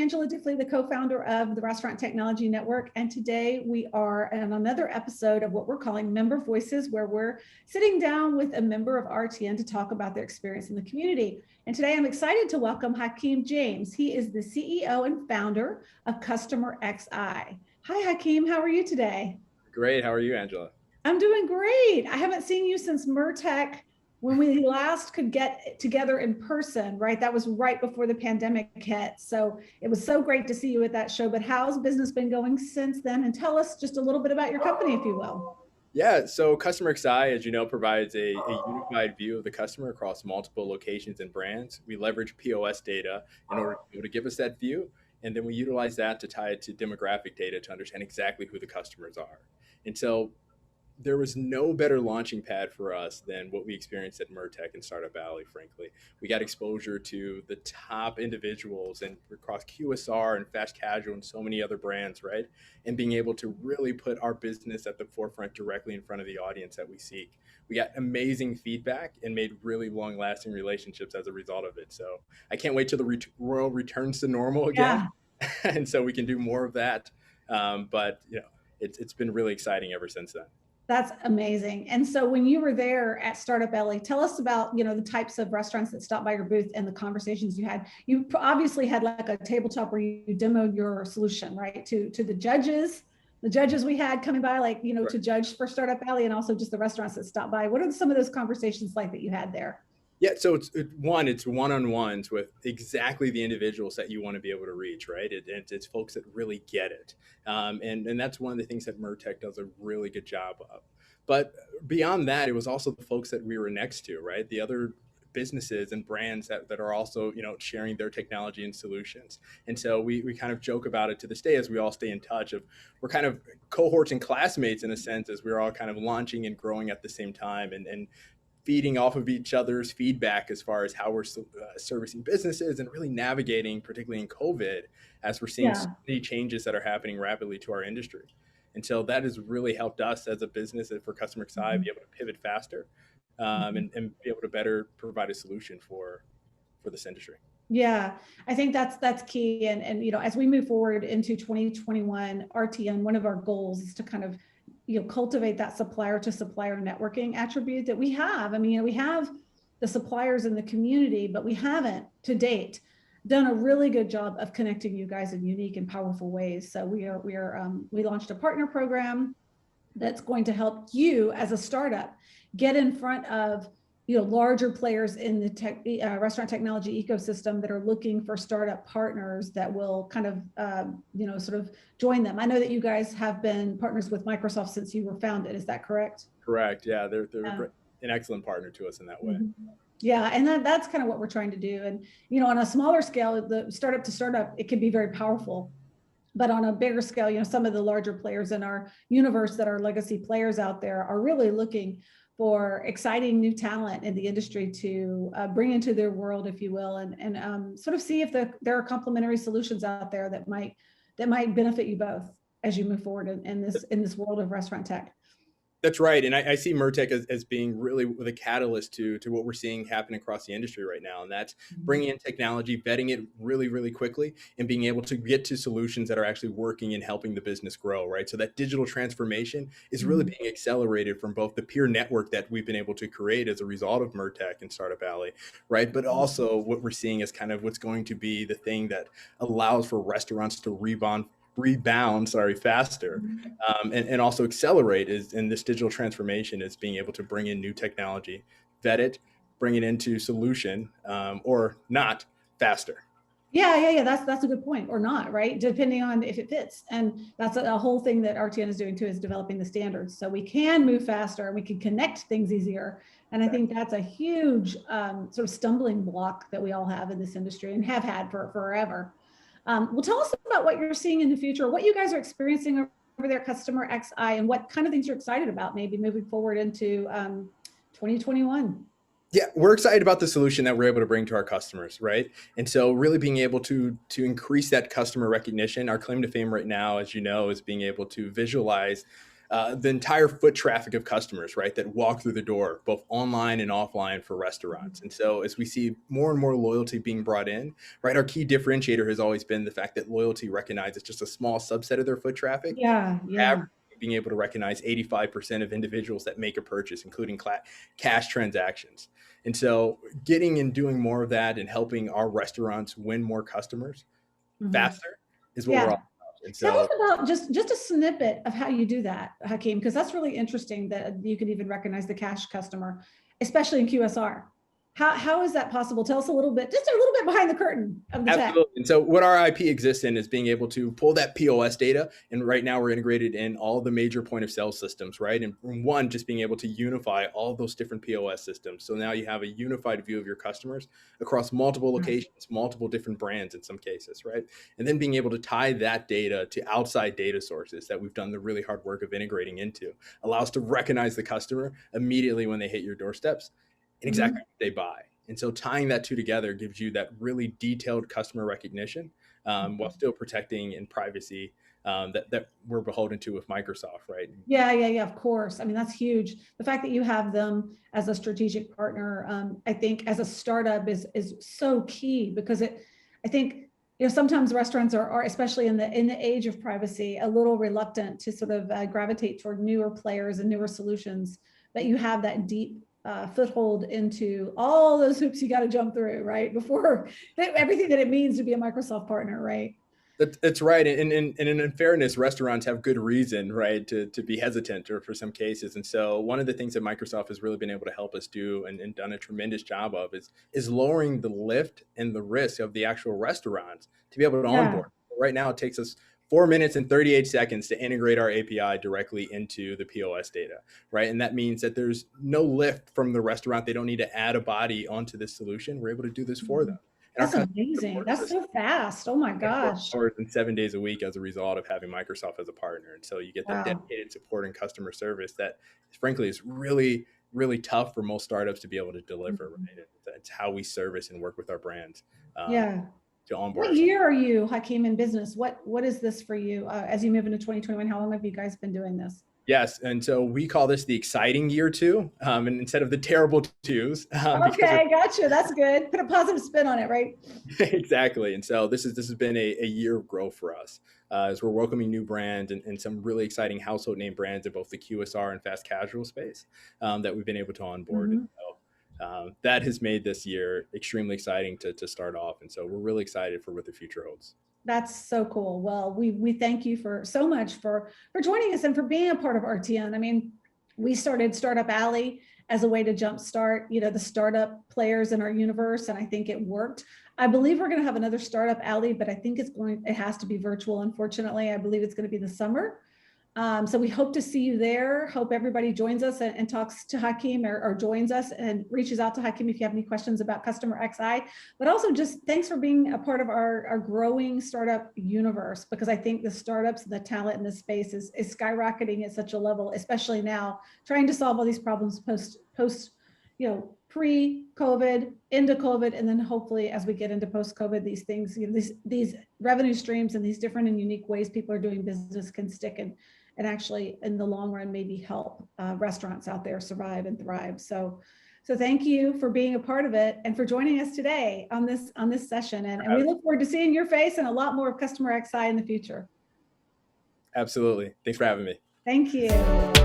Angela Diffly, the co-founder of the Restaurant Technology Network. And today we are on another episode of what we're calling Member Voices, where we're sitting down with a member of RTN to talk about their experience in the community. And today I'm excited to welcome Hakeem James. He is the CEO and founder of CustomerX.i. Hi, Hakeem. How are you today? Great. How are you, Angela? I'm doing great. I haven't seen you since MURTEC, when we last could get together in person, right? That was right before the pandemic hit. So it was so great to see you at that show. But how's business been going since then? And tell us just a little bit about your company, if you will. Yeah, so CustomerX.i, as you know, provides a unified view of the customer across multiple locations and brands. We leverage POS data in order to be able to give us that view. And then we utilize that to tie it to demographic data to understand exactly who the customers are. And so there was no better launching pad for us than what we experienced at MURTEC and Startup Valley, frankly. We got exposure to the top individuals and across QSR and fast casual and so many other brands, right? And being able to really put our business at the forefront directly in front of the audience that we seek. We got amazing feedback and made really long-lasting relationships as a result of it. So I can't wait till the world returns to normal again. Yeah. And so we can do more of that. But you know, it's been really exciting ever since then. That's amazing. And so when you were there at Startup Valley, tell us about, the types of restaurants that stopped by your booth and the conversations you had. You obviously had like a tabletop where you demoed your solution, right? To the judges we had coming by, like, right, to judge for Startup Valley, and also just the restaurants that stopped by. What are some of those conversations like that you had there? Yeah, so it's one-on-ones with exactly the individuals that you want to be able to reach, right? It's folks that really get it. And that's one of the things that MURTEC does a really good job of. But beyond that, it was also the folks that we were next to, right? The other businesses and brands that are also, sharing their technology and solutions. And so we kind of joke about it to this day as we all stay in touch of, we're kind of cohorts and classmates in a sense, as we're all kind of launching and growing at the same time and feeding off of each other's feedback as far as how we're servicing businesses and really navigating, particularly in COVID, as we're seeing so many changes that are happening rapidly to our industry. And so that has really helped us as a business and for CustomerX.i be able to pivot faster and be able to better provide a solution for this industry. Yeah, I think that's key. And as we move forward into 2021, RTN, one of our goals is to kind of cultivate that supplier to supplier networking attribute that we have. I mean, we have the suppliers in the community, but we haven't to date done a really good job of connecting you guys in unique and powerful ways. So we launched a partner program that's going to help you as a startup get in front of larger players in the restaurant technology ecosystem that are looking for startup partners that will kind of, sort of join them. I know that you guys have been partners with Microsoft since you were founded. Is that correct? Correct. Yeah, they're an excellent partner to us in that way. Yeah, and that's kind of what we're trying to do. And, on a smaller scale, the startup to startup, it can be very powerful. But on a bigger scale, some of the larger players in our universe that are legacy players out there are really looking for exciting new talent in the industry to bring into their world, if you will, and sort of see if there are complementary solutions out there that might benefit you both as you move forward in this world of restaurant tech. That's right. And I see MURTEC as being really the catalyst to what we're seeing happen across the industry right now. And that's bringing in technology, vetting it really, really quickly, and being able to get to solutions that are actually working and helping the business grow, right? So that digital transformation is really being accelerated from both the peer network that we've been able to create as a result of MURTEC and Startup Valley, right? But also what we're seeing is kind of what's going to be the thing that allows for restaurants to rebound faster and also accelerate is in this digital transformation is being able to bring in new technology, vet it, bring it into solution or not faster. Yeah. That's a good point, or not, right? Depending on if it fits. And that's a whole thing that RTN is doing too, is developing the standards. So we can move faster and we can connect things easier. And I think that's a huge sort of stumbling block that we all have in this industry and have had for forever. Well, tell us about what you're seeing in the future, what you guys are experiencing over there at CustomerX.i, and what kind of things you're excited about maybe moving forward into 2021. Yeah, we're excited about the solution that we're able to bring to our customers, right? And so really being able to increase that customer recognition. Our claim to fame right now, as you know, is being able to visualize the entire foot traffic of customers, right, that walk through the door, both online and offline for restaurants. And so as we see more and more loyalty being brought in, right, our key differentiator has always been the fact that loyalty recognizes just a small subset of their foot traffic. Yeah, yeah. Being able to recognize 85% of individuals that make a purchase, including cash transactions. And so getting and doing more of that and helping our restaurants win more customers faster is what we're all about. And so, tell us about just a snippet of how you do that, Hakeem, because that's really interesting that you could even recognize the cash customer, especially in QSR. How is that possible? Tell us a little bit, just a little bit behind the curtain of the tech. And so what our IP exists in is being able to pull that POS data. And right now we're integrated in all the major point of sale systems, right? And one, just being able to unify all those different POS systems. So now you have a unified view of your customers across multiple locations, multiple different brands in some cases, right? And then being able to tie that data to outside data sources that we've done the really hard work of integrating into allows us to recognize the customer immediately when they hit your doorsteps and exactly what they buy. And so tying that two together gives you that really detailed customer recognition while still protecting in privacy that we're beholden to with Microsoft, right? Yeah, of course. I mean, that's huge. The fact that you have them as a strategic partner, I think as a startup is so key, because I think, sometimes restaurants are, especially in the age of privacy, a little reluctant to sort of gravitate toward newer players and newer solutions. But you have that deep foothold into all those hoops you got to jump through, right? Before everything that it means to be a Microsoft partner, right? That's right. And in fairness, restaurants have good reason, right, to be hesitant or for some cases. And so one of the things that Microsoft has really been able to help us do and done a tremendous job of is lowering the lift and the risk of the actual restaurants to be able to onboard. Right now, it takes us 4 minutes and 38 seconds to integrate our API directly into the POS data, right? And that means that there's no lift from the restaurant. They don't need to add a body onto this solution. We're able to do this for them. And that's amazing. That's so fast. Oh my gosh. And 7 days a week as a result of having Microsoft as a partner. And so you get that dedicated support and customer service that, frankly, is really, really tough for most startups to be able to deliver, right? It's how we service and work with our brands. To onboard. What year are you, Hakeem, in business? What is this for you as you move into 2021? How long have you guys been doing this? Yes, and so we call this the exciting year two, and instead of the terrible twos. Okay, gotcha. That's good. Put a positive spin on it, right? Exactly. And so this has been a year of growth for us as we're welcoming new brands and some really exciting household name brands in both the QSR and fast casual space that we've been able to onboard. And so, that has made this year extremely exciting to start off. And so we're really excited for what the future holds. That's so cool. Well, we thank you so much for joining us and for being a part of RTN. I mean, we started Startup Alley as a way to jumpstart, the startup players in our universe, and I think it worked. I believe we're going to have another Startup Alley, but I think it has to be virtual. Unfortunately, I believe it's going to be in the summer. So we hope to see you there. Hope everybody joins us and talks to Hakeem or joins us and reaches out to Hakeem if you have any questions about CustomerX.i. But also just thanks for being a part of our growing startup universe, because I think the startups and the talent in this space is skyrocketing at such a level, especially now, trying to solve all these problems post pre-COVID, into COVID, and then hopefully as we get into post-COVID, these things, these revenue streams and these different and unique ways people are doing business can stick and actually in the long run maybe help restaurants out there survive and thrive. So thank you for being a part of it and for joining us today on this session. And we look forward to seeing your face and a lot more of CustomerX.i in the future. Absolutely. Thanks for having me. Thank you.